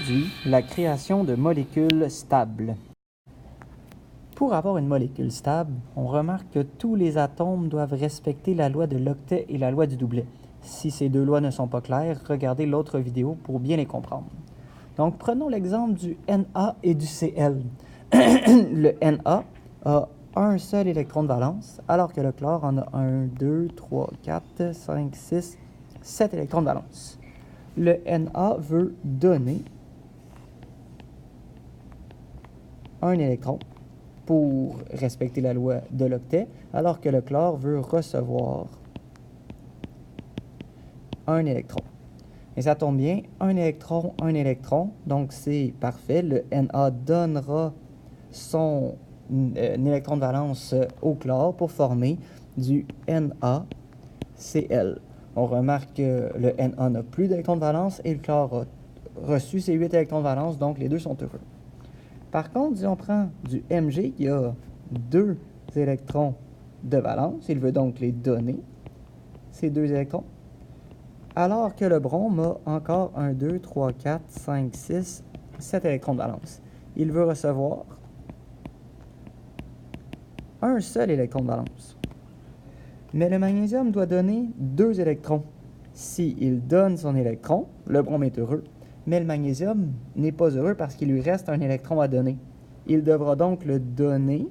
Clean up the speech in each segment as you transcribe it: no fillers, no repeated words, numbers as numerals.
Aujourd'hui, la création de molécules stables. Pour avoir une molécule stable, on remarque que tous les atomes doivent respecter la loi de l'octet et la loi du doublet. Si ces deux lois ne sont pas claires, regardez l'autre vidéo pour bien les comprendre. Donc, prenons l'exemple du Na et du Cl. Le Na a un seul électron de valence, alors que le chlore en a 1, 2, 3, 4, 5, 6, 7 électrons de valence. Le Na veut donner un électron pour respecter la loi de l'octet, alors que le chlore veut recevoir un électron. Et ça tombe bien, un électron, donc c'est parfait. Le Na donnera son électron de valence au chlore pour former du NaCl. On remarque que le Na n'a plus d'électrons de valence et le chlore a reçu ses 8 électrons de valence, donc les deux sont heureux. Par contre, si on prend du Mg qui a 2 électrons de valence, il veut donc les donner, ces 2 électrons, alors que le brome a encore 1, 2, 3, 4, 5, 6, 7 électrons de valence. Il veut recevoir un seul électron de valence. Mais le magnésium doit donner 2 électrons. S'il donne son électron, le brome est heureux, mais le magnésium n'est pas heureux parce qu'il lui reste un électron à donner. Il devra donc le donner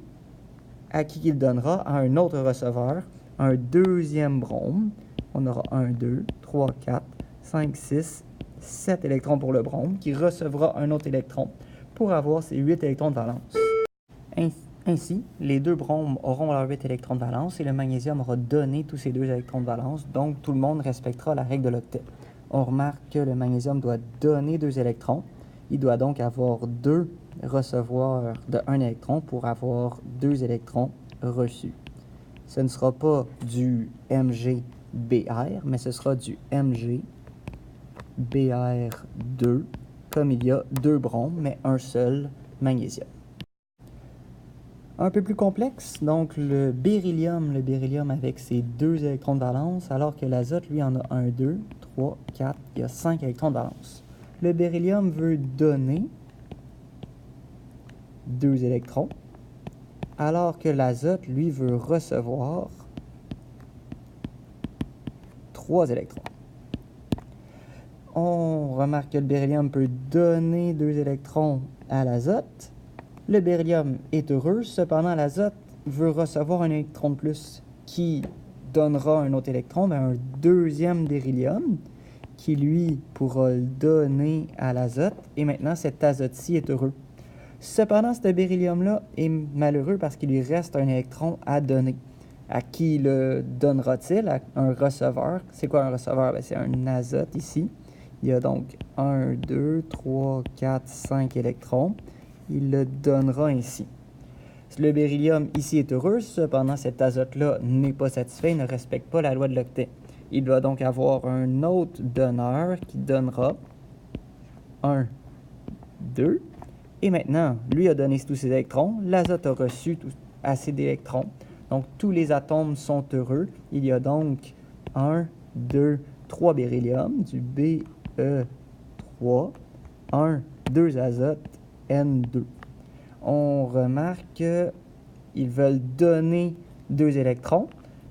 à qui il donnera à un autre receveur, un deuxième brome. On aura 1, 2, 3, 4, 5, 6, 7 électrons pour le brome, qui recevra un autre électron pour avoir ses 8 électrons de valence. Ainsi, les deux bromes auront leurs 8 électrons de valence et le magnésium aura donné tous ces 2 électrons de valence, donc tout le monde respectera la règle de l'octet. On remarque que le magnésium doit donner 2 électrons. Il doit donc avoir 2 recevoirs de 1 électron pour avoir 2 électrons reçus. Ce ne sera pas du MgBr, mais ce sera du MgBr2, comme il y a 2 bromes, mais un seul magnésium. Un peu plus complexe, donc le beryllium avec ses 2 électrons de valence, alors que l'azote, lui, en a 1, 2, 3, 4, il y a 5 électrons de valence. Le beryllium veut donner 2 électrons, alors que l'azote, lui, veut recevoir 3 électrons. On remarque que le beryllium peut donner 2 électrons à l'azote. Le beryllium est heureux, cependant l'azote veut recevoir un électron de plus qui donnera un autre électron, mais un deuxième beryllium qui lui pourra le donner à l'azote, et maintenant cet azote-ci est heureux. Cependant, ce beryllium-là est malheureux parce qu'il lui reste un électron à donner. À qui le donnera-t-il? À un receveur. C'est quoi un receveur? C'est un azote ici. Il y a donc 1, 2, 3, 4, 5 électrons. Il le donnera ainsi. Le beryllium ici est heureux, cependant cet azote-là n'est pas satisfait, ne respecte pas la loi de l'octet. Il doit donc avoir un autre donneur qui donnera 1, 2. Et maintenant, lui a donné tous ses électrons, l'azote a reçu assez d'électrons. Donc tous les atomes sont heureux. Il y a donc 1, 2, 3 beryllium, du Be3, 1, 2 azote, N2. On remarque qu'ils veulent donner 2 électrons.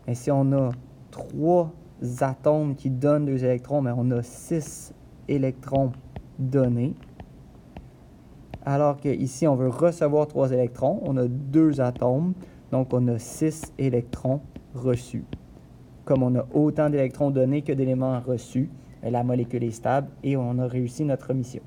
Et si on a 3 atomes qui donnent 2 électrons, mais on a 6 électrons donnés. Alors qu'ici, on veut recevoir 3 électrons. On a 2 atomes, donc on a 6 électrons reçus. Comme on a autant d'électrons donnés que d'éléments reçus, la molécule est stable et on a réussi notre mission.